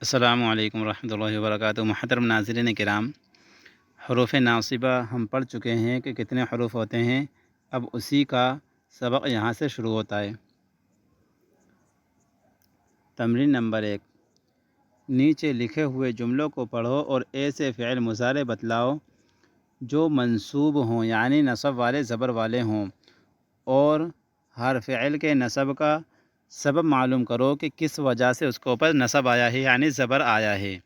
السلام علیکم ورحمۃ اللہ وبرکاتہ۔ محترم ناظرین کرام، حروف ناصبہ ہم پڑھ چکے ہیں کہ کتنے حروف ہوتے ہیں۔ اب اسی کا سبق یہاں سے شروع ہوتا ہے۔ تمرین نمبر 1، نیچے لکھے ہوئے جملوں کو پڑھو اور ایسے فعل مضارع بتلاؤ جو منصوب ہوں، یعنی نصب والے زبر والے ہوں، اور ہر فعل کے نصب کا سبب معلوم کرو کہ کس وجہ سے اس کے اوپر نصب آیا ہے، یعنی زبر آیا ہے۔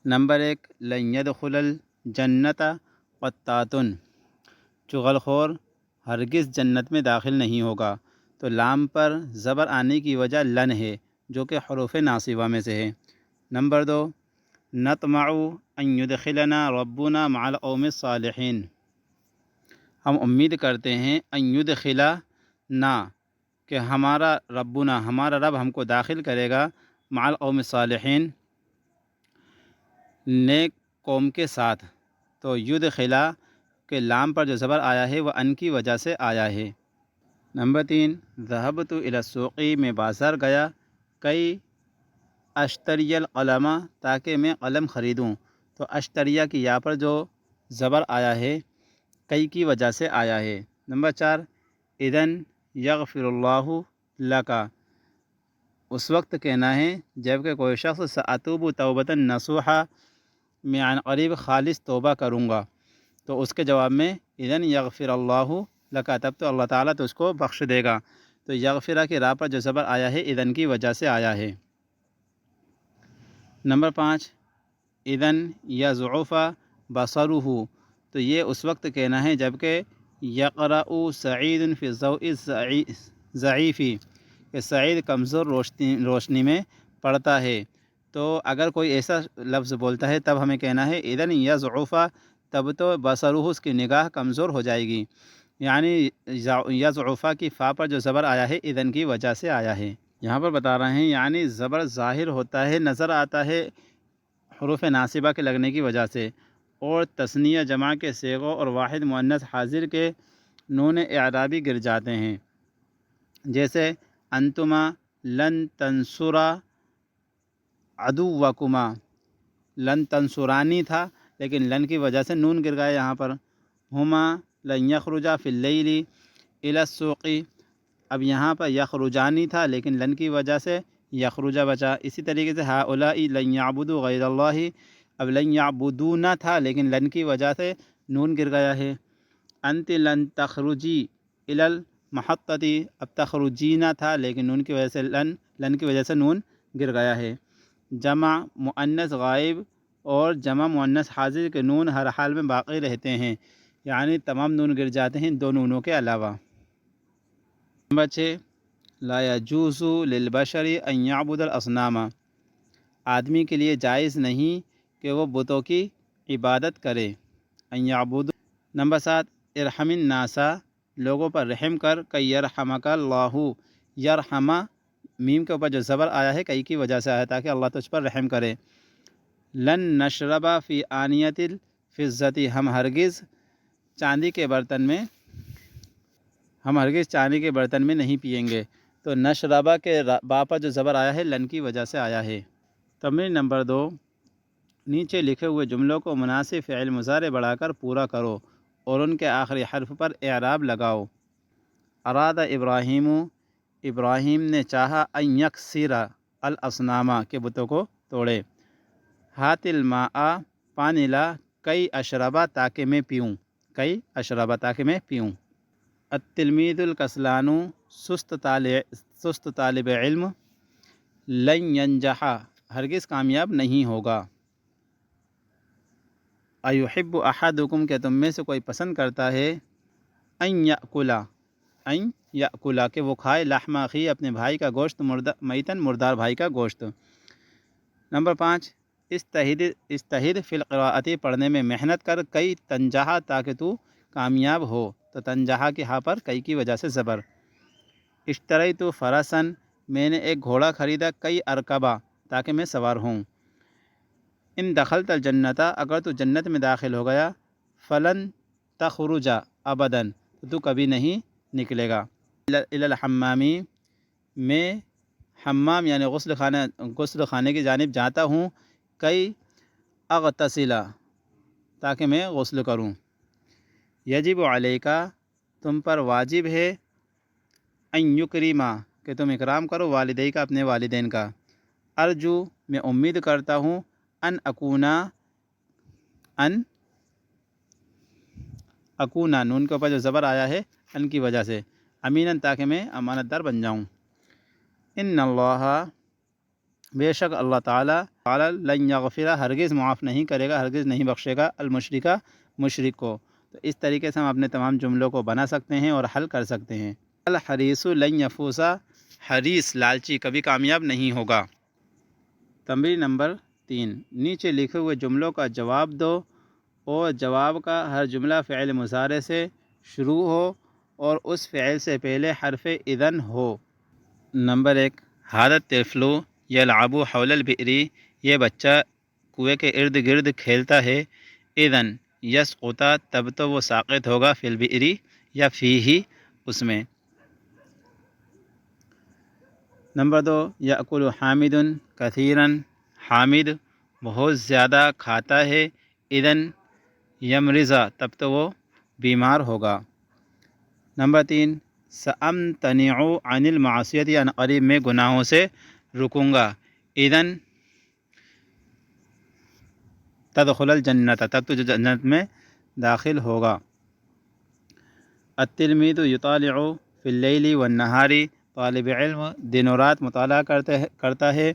نمبر 1، لن يدخل الجنت قطات، چغل خور ہرگز جنت میں داخل نہیں ہوگا۔ تو لام پر زبر آنے کی وجہ لن ہے، جو کہ حروف ناصبہ میں سے ہے۔ نمبر 2، نطمع ان يدخلنا ربنا مع القوم الصالحین، ہم امید کرتے ہیں ان يدخلنا کہ ہمارا رب ہم کو داخل کرے گا مع القوم الصالحین، نیک قوم کے ساتھ۔ تو یدخلا کے لام پر جو زبر آیا ہے وہ ان کی وجہ سے آیا ہے۔ نمبر 3، ذهبت الى السوق، میں بازار گیا، کئی اشتری القلم، تاکہ میں قلم خریدوں۔ تو اشتریہ کی یا پر جو زبر آیا ہے کئی کی وجہ سے آیا ہے۔ نمبر 4، اذن یغفر اللہ لک، اس وقت کہنا ہے جب کہ کوئی شخص سأتوب توبۃ نصوحا، میں عن قریب خالص توبہ کروں گا، تو اس کے جواب میں اذن یغفر اللہ لک، تب تو اللہ تعالیٰ تو اس کو بخش دے گا۔ تو یغفرہ کی راہ پر جو زبر آیا ہے اذن کی وجہ سے آیا ہے۔ نمبر 5، اذن یضعف بصرہ، تو یہ اس وقت کہنا ہے جب کہ یقرأ سعید فی الضوء ضعیف، کہ سعید کمزور روشنی میں پڑھتا ہے۔ تو اگر کوئی ایسا لفظ بولتا ہے تب ہمیں کہنا ہے اذن یضعف، تب تو بصرہ اس کی نگاہ کمزور ہو جائے گی، یعنی یضعف کی فا پر جو زبر آیا ہے اذن کی وجہ سے آیا ہے۔ یہاں پر بتا رہے ہیں یعنی زبر ظاہر ہوتا ہے، نظر آتا ہے حروف ناصبہ کے لگنے کی وجہ سے، اور تثنیہ جمع کے صیغوں اور واحد مؤنث حاضر کے نون اعرابی گر جاتے ہیں، جیسے انتما لن تنصرا عدوکما، لن تنصرانی تھا لیکن لن کی وجہ سے نون گر گیا یہاں پر۔ ہما لن یخرجا فی اللیل الی السوق، اب یہاں پر یخرجانی تھا لیکن لن کی وجہ سے یخرجا بچا۔ اسی طریقے سے ہؤلاء لن یعبدوا غیر اللہ، اب لن یعبدون تھا لیکن لن کی وجہ سے نون گر گیا ہے۔ انت لن تخرجی الی المحطۃ، اب تخرجین تھا لیکن نون کی وجہ سے لن کی وجہ سے نون گر گیا ہے۔ جمع مؤنث غائب اور جمع مؤنث حاضر کے نون ہر حال میں باقی رہتے ہیں، یعنی تمام نون گر جاتے ہیں دو نونوں کے علاوہ۔ نمبر 6، لا یجوز للبشر ان یعبد الاصنام، آدمی کے لیے جائز نہیں کہ وہ بتوں کی عبادت کرے۔ ان یعبد۔ نمبر 7، ارحم الناس، لوگوں پر رحم کر، کہ یرحمک اللہ، یرحمہ میم کے اوپر جو زبر آیا ہے کئی کی وجہ سے آیا تاکہ اللہ تجھ پر رحم کرے۔ لن نشرب فی آنیۃ الفضۃ، ہم ہرگز چاندی کے برتن میں نہیں پئیں گے۔ تو نشربہ کے با پر جو زبر آیا ہے لن کی وجہ سے آیا ہے۔ تمرین نمبر 2، نیچے لکھے ہوئے جملوں کو مناسب فعل مضارع بڑھا کر پورا کرو اور ان کے آخری حرف پر اعراب لگاؤ۔ اراد ابراہیم، ابراہیم نے چاہا ان یکسر الاصنام، کے بتوں کو توڑے۔ ہات الماء، پانی لا، کئی اشربا، تاکہ میں پیوں، کئی اشربا تاکہ میں پیوں۔ التلمیذ الکسلان، سست طالب علم، لن ینجح، ہرگز کامیاب نہیں ہوگا۔ ایحب احدکم، کہ تم میں سے کوئی پسند کرتا ہے، ان یأکلا، کہ وہ کھائے، لحم اخی، اپنے بھائی کا گوشت، میتن، مردار بھائی کا گوشت۔ نمبر 5، استہد فی القراءۃ، پڑھنے میں محنت کر، کئی تنجح، تاکہ تو کامیاب ہو۔ تو تنجح کی ہاں پر کئی کی وجہ سے زبر۔ اشتریت فرسا، میں نے ایک گھوڑا خریدا، کئی ارکبا، تاکہ میں سوار ہوں۔ ان دخلت الجنت، اگر تو جنت میں داخل ہو گیا، فلن تخرج ابدا، تو کبھی نہیں نکلے گا۔ الی الحمام، میں حمام یعنی غسل خانے کی جانب جاتا ہوں، کئی اغتسلا تاکہ میں غسل کروں۔ یجب علیکا تم پر واجب ہے، ان یکریما کہ تم اکرام کرو، والدی کا اپنے والدین کا، ارجو میں امید کرتا ہوں، ان اکونا نون کے اوپر جو زبر آیا ہے ان کی وجہ سے، امیناً تاکہ میں امانت دار بن جاؤں۔ ان اللہ بے شک اللہ تعالی لن یغفر ہرگز معاف نہیں کرے گا، ہرگز نہیں بخشے گا، المشرکہ مشرک کو۔ تو اس طریقے سے ہم اپنے تمام جملوں کو بنا سکتے ہیں اور حل کر سکتے ہیں۔ الحریص لن یفوزا، حریص لالچی کبھی کامیاب نہیں ہوگا۔ تمرین نمبر 3، نیچے لکھے ہوئے جملوں کا جواب دو اور جواب کا ہر جملہ فعل مضارع سے شروع ہو اور اس فعل سے پہلے حرف اذن ہو۔ نمبر 1، ھذا الطفل یلعب حول البئر، یہ بچہ کنویں کے ارد گرد کھیلتا ہے، اذن یسقط تب تو وہ ساقط ہوگا، فی البئر یا فیہ اس میں۔ نمبر 2، یأکل حامد کثیرا، حامد بہت زیادہ کھاتا ہے، اذن یمرض تب تو وہ بیمار ہوگا۔ نمبر 3، سأمتنع عن المعصیت، یعنی قریب میں گناہوں سے رکوں گا، اذن تدخل الجنت تب تو جنت میں داخل ہوگا۔ التلميذ يطالع في الليل والنهار، طالب علم دن و رات مطالعہ کرتا ہے،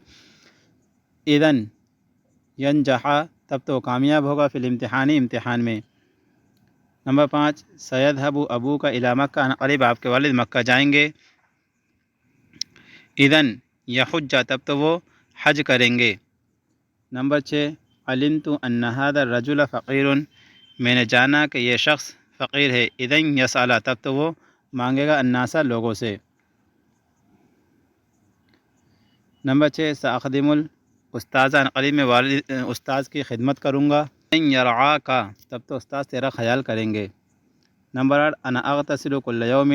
اذن ینجح تب تو کامیاب ہوگا، فی الامتحان امتحان میں۔ نمبر 5، سیذهب ابوک الی مکہ، قریب آپ کے والد مکہ جائیں گے، اذن یحج تب تو وہ حج کریں گے۔ نمبر 6، علمت ان هذا الرجل فقیر، میں نے جانا کہ یہ شخص فقیر ہے، اذن یسأل تب تو وہ مانگے گا، الناس لوگوں سے۔ نمبر 6، سأخدم الاستاذ، قریب میں والد استاذ کی خدمت کروں گا، ان یرعاک تب تو استاذ تیرا خیال کریں گے۔ نمبر 8، انا اغتسل کل یوم،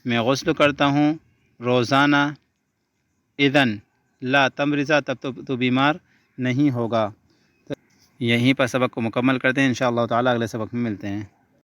میں غسل کرتا ہوں روزانہ، اذن لا تمرض تب تو بیمار نہیں ہوگا۔ یہیں پر سبق کو مکمل کرتے ہیں، انشاءاللہ تعالی اگلے سبق میں ملتے ہیں۔